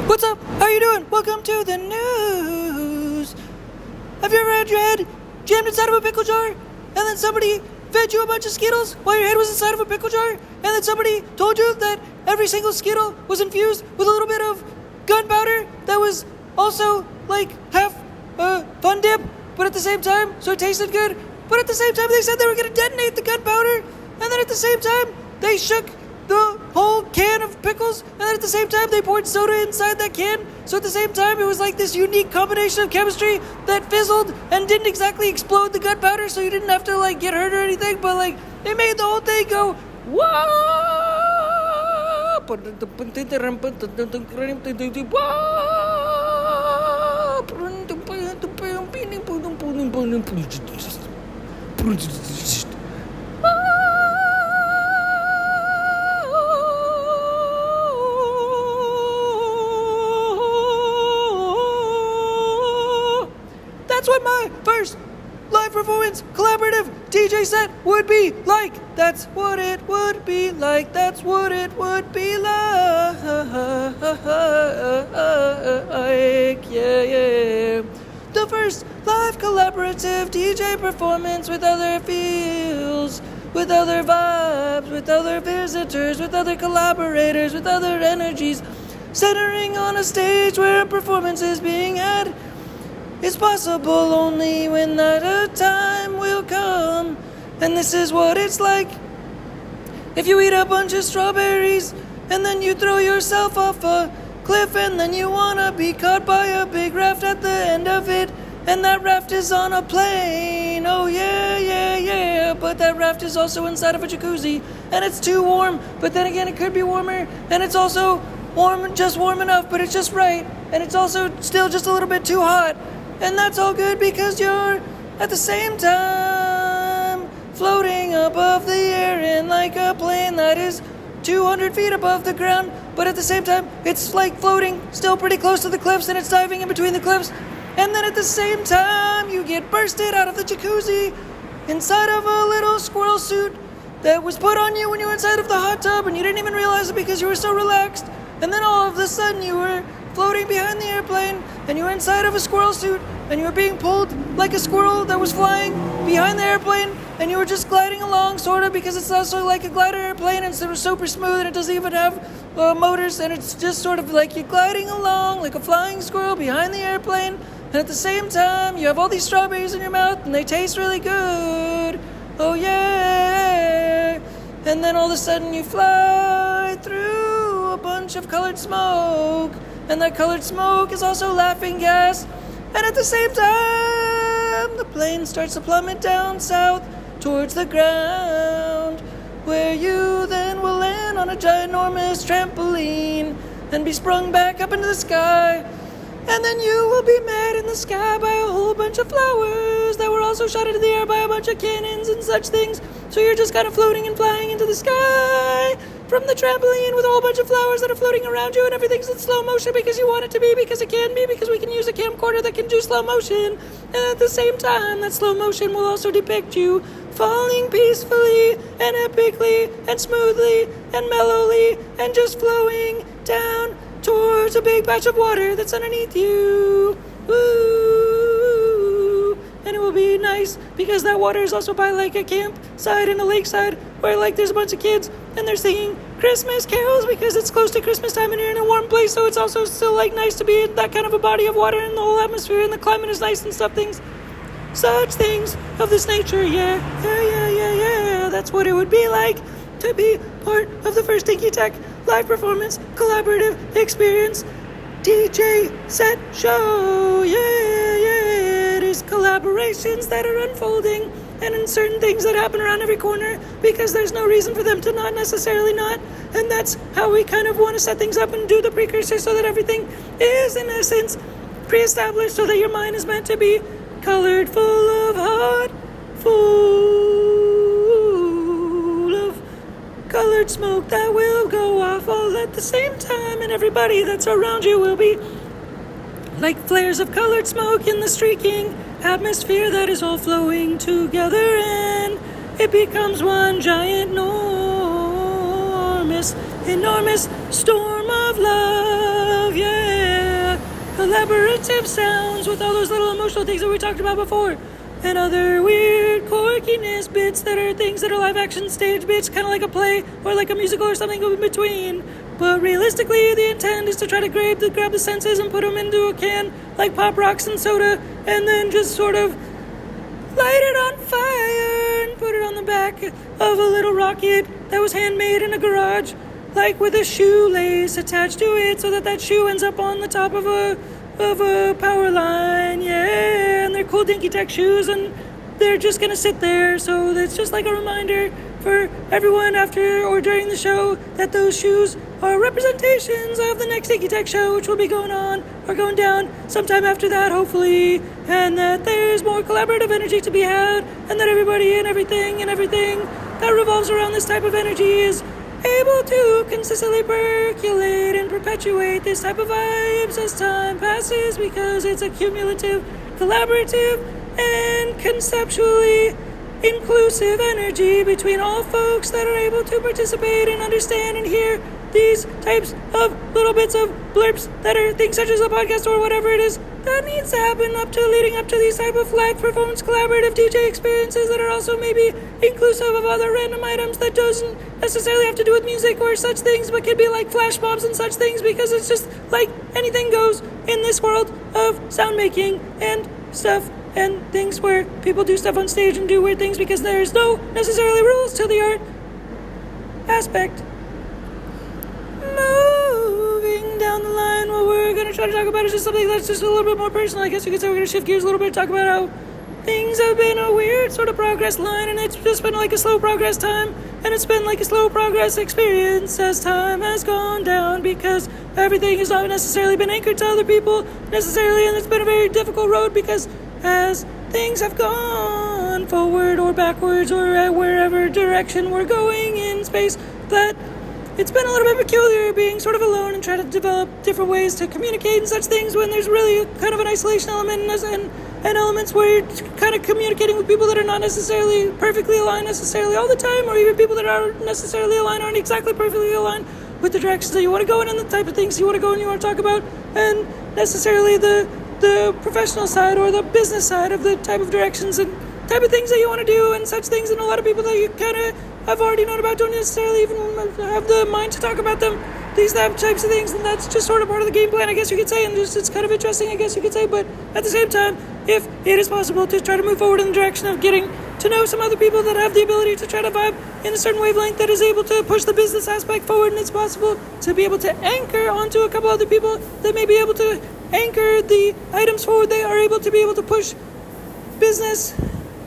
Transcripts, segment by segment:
What's up? How you doing? Welcome to the news. Have you ever had your head jammed inside of a pickle jar, and then somebody fed you a bunch of Skittles while your head was inside of a pickle jar, and then somebody told you that every single Skittle was infused with a little bit of gunpowder that was also like half fun dip, but at the same time, so it tasted good, but at the same time they said they were going to detonate the gunpowder, and then at the same time they shook the whole can of pickles, and then at the same time they poured soda inside that can, so at the same time it was like this unique combination of chemistry that fizzled and didn't exactly explode the gunpowder, so you didn't have to like get hurt or anything, but like it made the whole thing go whoa. That's what my first live performance collaborative DJ set would be like. That's what it would be like. That's what it would be like. Yeah. The first live collaborative DJ performance with other feels, with other vibes, with other visitors, with other collaborators, with other energies, centering on a stage where a performance is being had. It's possible only when that time will come. And this is what it's like. If you eat a bunch of strawberries and then you throw yourself off a cliff, and then you wanna be caught by a big raft at the end of it, and that raft is on a plane. Oh yeah. But that raft is also inside of a jacuzzi, and it's too warm, but then again it could be warmer, and it's also warm, just warm enough, but it's just right, and it's also still just a little bit too hot. And that's all good because you're at the same time floating above the air in like a plane that is 200 feet above the ground, but at the same time it's like floating still pretty close to the cliffs, and it's diving in between the cliffs, and then at the same time you get bursted out of the jacuzzi inside of a little squirrel suit that was put on you when you were inside of the hot tub, and you didn't even realize it because you were so relaxed, and then all of a sudden you were floating behind the airplane, and you were inside of a squirrel suit, and you were being pulled like a squirrel that was flying behind the airplane, and you were just gliding along, sort of, because it's also like a glider airplane, and it's super smooth, and it doesn't even have motors, and it's just sort of like you're gliding along like a flying squirrel behind the airplane, and at the same time you have all these strawberries in your mouth, and they taste really good. Oh yeah. And then all of a sudden you fly through a bunch of colored smoke, and that colored smoke is also laughing gas. And at the same time, the plane starts to plummet down south towards the ground, where you then will land on a ginormous trampoline and be sprung back up into the sky. And then you will be met in the sky by a whole bunch of flowers that were also shot into the air by a bunch of cannons and such things. So you're just kind of floating and flying into the sky from the trampoline with a whole bunch of flowers that are floating around you, and everything's in slow motion because you want it to be, because it can be, because we can use a camcorder that can do slow motion. And at the same time, that slow motion will also depict you falling peacefully and epically and smoothly and mellowly and just flowing down towards a big patch of water that's underneath you. Woo! And it will be nice because that water is also by like a campside and a lakeside where like there's a bunch of kids and they're singing Christmas carols because it's close to Christmas time and you're in a warm place, so it's also still like nice to be in that kind of a body of water, and the whole atmosphere and the climate is nice and stuff, such things of this nature. Yeah. That's what it would be like to be part of the first Dinky Tech live performance collaborative experience DJ set show. It is collaborations that are unfolding, and in certain things that happen around every corner because there's no reason for them to not necessarily not, and that's how we kind of want to set things up and do the precursor so that everything is in essence pre-established, so that your mind is meant to be colored full of hot, full of colored smoke that will go off all at the same time, and everybody that's around you will be like flares of colored smoke in the streaking atmosphere that is all flowing together, and it becomes one giant enormous storm of love. Yeah. collaborative sounds with all those little emotional things that we talked about before. And other weird quirkiness bits that are things that are live action stage bits, kind of like a play or like a musical or something in between. But realistically, the intent is to try to grab the senses and put them into a can like Pop Rocks and soda, and then just sort of light it on fire and put it on the back of a little rocket that was handmade in a garage, like with a shoelace attached to it, so that shoe ends up on the top of a power line. Yeah, and they're cool Dinky Tech shoes, and they're just gonna sit there. So it's just like a reminder for everyone after or during the show that those shoes are representations of the next Dinky Tech show, which will be going down sometime after that, hopefully, and that there's more collaborative energy to be had, and that everybody and everything that revolves around this type of energy is able to consistently percolate and perpetuate this type of vibes as time passes, because it's a cumulative, collaborative, and conceptually inclusive energy between all folks that are able to participate and understand and hear these types of little bits of blurps that are things such as a podcast or whatever it is that needs to happen leading up to these type of live performance collaborative DJ experiences that are also maybe inclusive of other random items that doesn't necessarily have to do with music or such things, but could be like flash mobs and such things, because it's just like anything goes in this world of sound making and stuff and things where people do stuff on stage and do weird things because there's no necessarily rules to the art aspect. Moving down the line, what we're going to try to talk about is just something that's just a little bit more personal. I guess you could say we're going to shift gears a little bit, talk about how things have been a weird sort of progress line, and it's just been like a slow progress time, and it's been like a slow progress experience as time has gone down, because everything has not necessarily been anchored to other people necessarily, and it's been a very difficult road, because as things have gone forward or backwards or at wherever direction we're going in space, that it's been a little bit peculiar being sort of alone and trying to develop different ways to communicate and such things when there's really kind of an isolation element and elements where you're kind of communicating with people that are not necessarily perfectly aligned necessarily all the time, or even people that are necessarily aligned aren't exactly perfectly aligned with the directions that you want to go in and the type of things you want to go and you want to talk about, and necessarily the professional side or the business side of the type of directions and type of things that you want to do and such things, and a lot of people that you kind of have already known about don't necessarily even have the mind to talk about them, these types of things, and that's just sort of part of the game plan, I guess you could say, and just, it's kind of interesting, I guess you could say, but at the same time, if it is possible to try to move forward in the direction of getting to know some other people that have the ability to try to vibe in a certain wavelength that is able to push the business aspect forward, and it's possible to be able to anchor onto a couple other people that may be able to anchor the items forward, they are able to be able to push business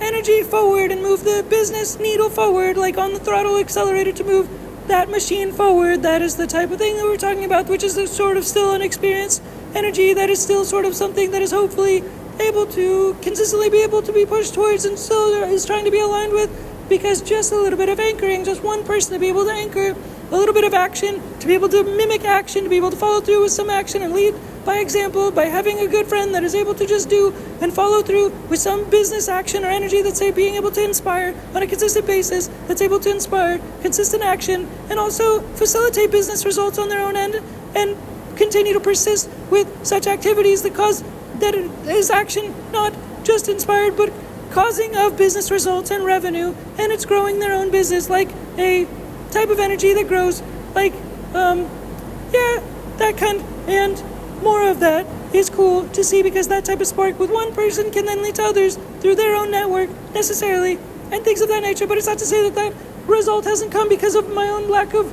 energy forward and move the business needle forward, like on the throttle accelerator to move that machine forward. That is the type of thing that we're talking about, which is sort of still an experience energy that is still sort of something that is hopefully able to consistently be able to be pushed towards and still is trying to be aligned with, because just a little bit of anchoring, just one person to be able to anchor a little bit of action, to be able to mimic action, to be able to follow through with some action and lead by example, by having a good friend that is able to just do and follow through with some business action or energy that's being able to inspire on a consistent basis, that's able to inspire consistent action and also facilitate business results on their own end, and continue to persist with such activities that is action not just inspired but causing of business results and revenue, and it's growing their own business like a type of energy that grows like that kind, and more of that is cool to see, because that type of spark with one person can then lead to others through their own network necessarily and things of that nature. But it's not to say that result hasn't come because of my own lack of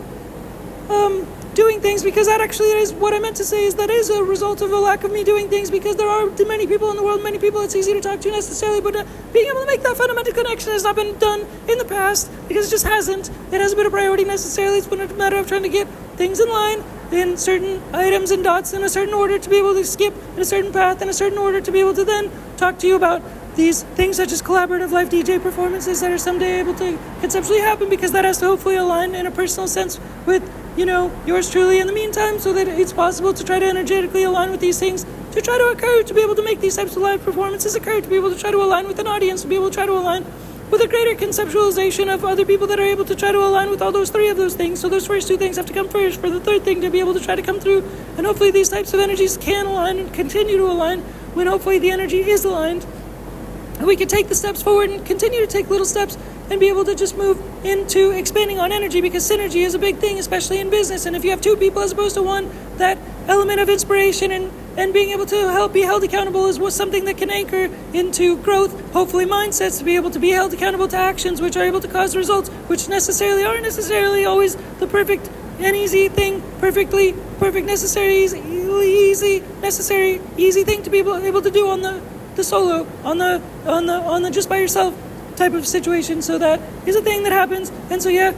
doing things, because that actually is what I meant to say, is that is a result of a lack of me doing things, because there are many people in the world, many people it's easy to talk to necessarily, but being able to make that fundamental connection has not been done in the past, because it just hasn't. It hasn't been a priority necessarily. It's been a matter of trying to get things in line in certain items and dots in a certain order to be able to skip in a certain path in a certain order to be able to then talk to you about these things such as collaborative live DJ performances that are someday able to conceptually happen, because that has to hopefully align in a personal sense with yours truly in the meantime, so that it's possible to try to energetically align with these things, to try to occur, to be able to make these types of live performances occur, to be able to try to align with an audience, to be able to try to align with a greater conceptualization of other people that are able to try to align with all those three of those things. So those first two things have to come first for the third thing to be able to try to come through. And hopefully these types of energies can align and continue to align when hopefully the energy is aligned. And we can take the steps forward and continue to take little steps and be able to just move into expanding on energy, because synergy is a big thing, especially in business. And if you have two people as opposed to one, that element of inspiration and being able to be held accountable is something that can anchor into growth, hopefully mindsets, to be able to be held accountable to actions which are able to cause results, which aren't necessarily always the perfect and easy thing, perfect, necessary, easy thing to be able to do on the solo, on the just by yourself type of situation. So that is a thing that happens. And so yeah,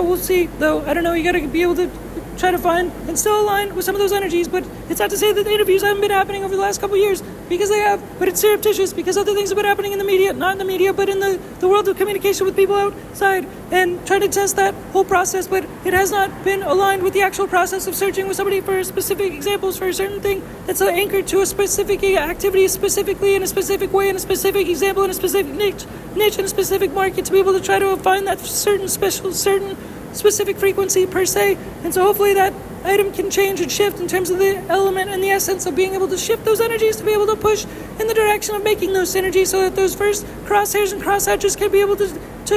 we'll see. Though I don't know, you gotta be able to try to find and still align with some of those energies. But it's not to say that the interviews haven't been happening over the last couple of years, because they have, but it's surreptitious, because other things have been happening in the media, not in the media, but in the world of communication with people outside, and try to test that whole process. But it has not been aligned with the actual process of searching with somebody for specific examples for a certain thing that's anchored to a specific activity, specifically in a specific way, in a specific example, in a specific niche, in a specific market, to be able to try to find that certain specific frequency per se. And so hopefully that item can change and shift in terms of the element and the essence of being able to shift those energies to be able to push in the direction of making those synergies, so that those first crosshairs and crosshatches can be able to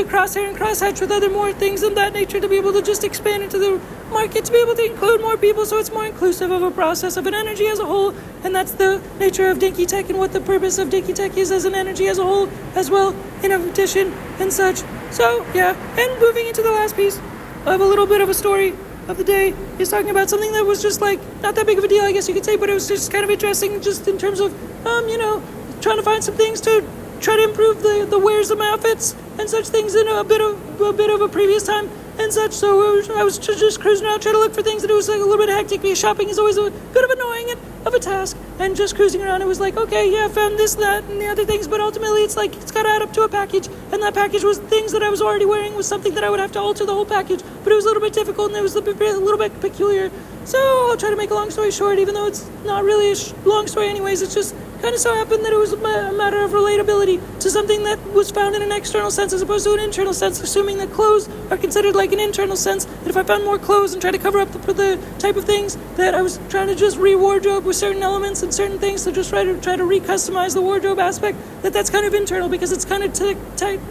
crosshair and crosshatch with other more things of that nature, to be able to just expand into the market, to be able to include more people, so it's more inclusive of a process of an energy as a whole. And that's the nature of DINKY Tech, and what the purpose of DINKY Tech is as an energy as a whole as well, in addition and such. So yeah, and moving into the last piece of a little bit of a story of the day is talking about something that was just like not that big of a deal, I guess you could say, but it was just kind of interesting, just in terms of trying to find some things to try to improve the wears of my outfits and such things in a bit of a previous time and such. So I was just cruising around trying to look for things, and it was like a little bit hectic, because shopping is always a bit of annoying of a task. And just cruising around, it was like, okay, yeah, I found this, that, and the other things, but ultimately it's like it's got to add up to a package, and that package was things that I was already wearing, was something that I would have to alter the whole package. But it was a little bit difficult, and it was a little bit peculiar. So I'll try to make a long story short, even though it's not really a long story anyways. It's just kind of so happened that it was a matter of relatability to something that was found in an external sense as opposed to an internal sense, assuming that clothes are considered like an internal sense. And if I found more clothes and try to cover up the type of things that I was trying to just re-wardrobe with certain elements and certain things, to just try to re-customize the wardrobe aspect, that's kind of internal, because it's kind of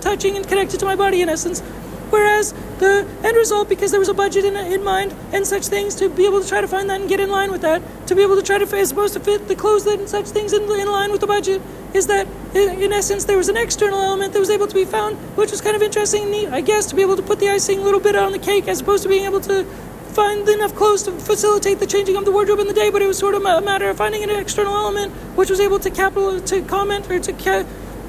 touching and connected to my body in essence. Whereas the end result, because there was a budget in mind and such things, to be able to try to find that and get in line with that, to be able to try to, as opposed to fit the clothes that and such things in line with the budget, is that in essence there was an external element that was able to be found, which was kind of interesting and neat, I guess, to be able to put the icing a little bit on the cake, as opposed to being able to find enough clothes to facilitate the changing of the wardrobe in the day. But it was sort of a matter of finding an external element which was able to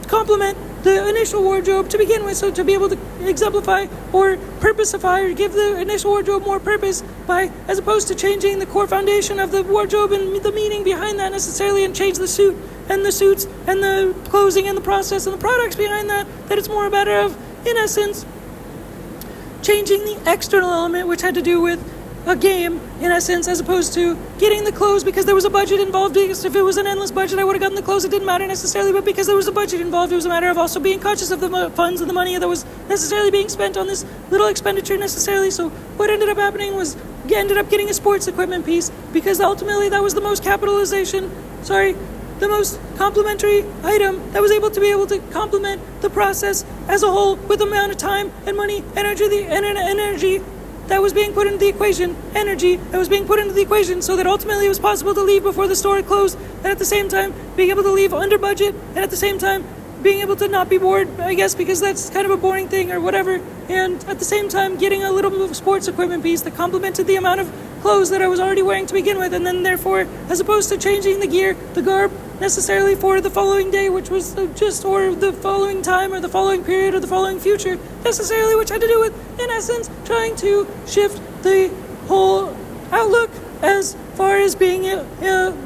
complement the initial wardrobe to begin with, so to be able to exemplify or purposify or give the initial wardrobe more purpose, by, as opposed to changing the core foundation of the wardrobe and the meaning behind that necessarily, and change the suit and the suits and the clothing and the process and the products behind that it's more a matter of, in essence, changing the external element, which had to do with a game, in essence, as opposed to getting the clothes because there was a budget involved. Because if it was an endless budget, I would have gotten the clothes. It didn't matter necessarily, but because there was a budget involved, it was a matter of also being conscious of the funds and the money that was necessarily being spent on this little expenditure necessarily. So what ended up happening was, ended up getting a sports equipment piece, because ultimately that was the most the most complementary item that was able to complement the process as a whole, with the amount of time and money, energy that was being put into the equation, so that ultimately it was possible to leave before the store had closed, and at the same time being able to leave under budget, and at the same time being able to not be bored, I guess, because that's kind of a boring thing or whatever, and at the same time getting a little sports equipment piece that complemented the amount of clothes that I was already wearing to begin with. And then therefore, as opposed to changing the garb necessarily for the following day, which was or the following time, or the following period, or the following future necessarily, which had to do with, in essence, trying to shift the whole outlook as far as being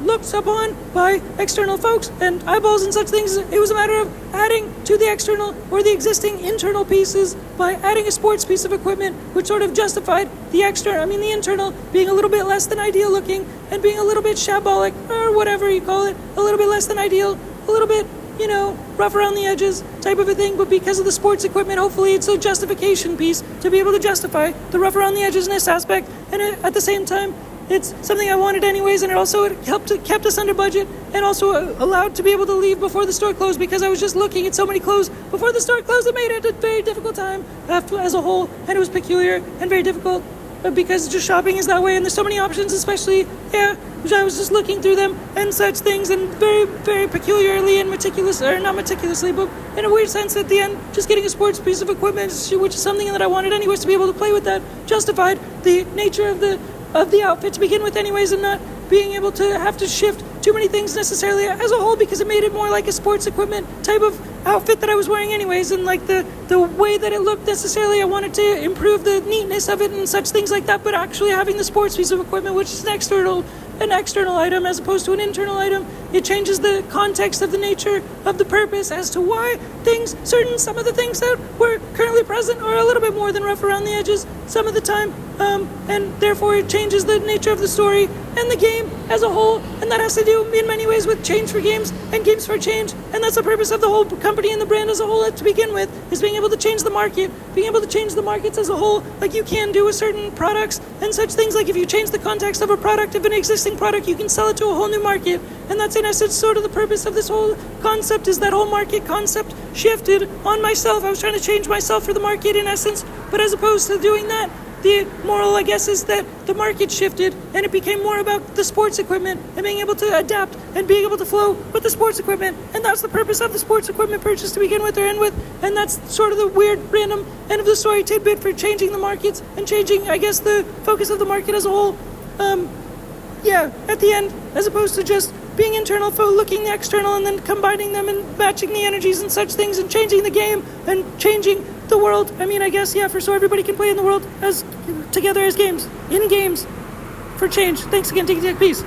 looked upon by external folks and eyeballs and such things. It was a matter of adding to the external or the existing internal pieces by adding a sports piece of equipment, which sort of justified the internal being a little bit less than ideal looking, and being a little bit shabolic, or whatever you call it, a little bit less than ideal, a little bit rough around the edges type of a thing, but because of the sports equipment, hopefully it's a justification piece to be able to justify the rough around the edges-ness aspect, and at the same time, it's something I wanted anyways, and it kept us under budget, and also allowed to be able to leave before the store closed, because I was just looking at so many clothes before the store closed. It made it a very difficult time as a whole, and it was peculiar and very difficult, because just shopping is that way, and there's so many options, especially, I was just looking through them and such things, and very, very peculiarly and not meticulously, but in a weird sense at the end, just getting a sports piece of equipment, which is something that I wanted anyways, to be able to play with that, justified the nature of the outfit to begin with anyways, and not being able to have to shift too many things necessarily as a whole, because it made it more like a sports equipment type of outfit that I was wearing anyways, and like the way that it looked necessarily, I wanted to improve the neatness of it and such things like that, but actually having the sports piece of equipment, which is an external item as opposed to an internal item, it changes the context of the nature of the purpose as to why some of the things that were currently present are a little bit more than rough around the edges some of the time, and therefore it changes the nature of the story and the game as a whole, and that has to do in many ways with change for games and games for change, and that's the purpose of the whole company and the brand as a whole to begin with, is being able to change the market, being able to change the markets as a whole, like you can do with certain products and such things. Like if you change the context of a product, of an existing product, you can sell it to a whole new market, and that's in essence sort of the purpose of this whole concept, is that whole market concept shifted on myself. I was trying to change myself for the market in essence, but as opposed to doing that, the moral, I guess, is that the market shifted and it became more about the sports equipment and being able to adapt and being able to flow with the sports equipment, and that's the purpose of the sports equipment purchase to begin with or end with, and that's sort of the weird random end of the story tidbit for changing the markets and changing, I guess, the focus of the market as a whole. At the end, as opposed to just being internal, looking the external, and then combining them and matching the energies and such things, and changing the game and changing the world. I mean, I guess, so everybody can play in the world as together as games, in games, for change. Thanks again, TehC, peace.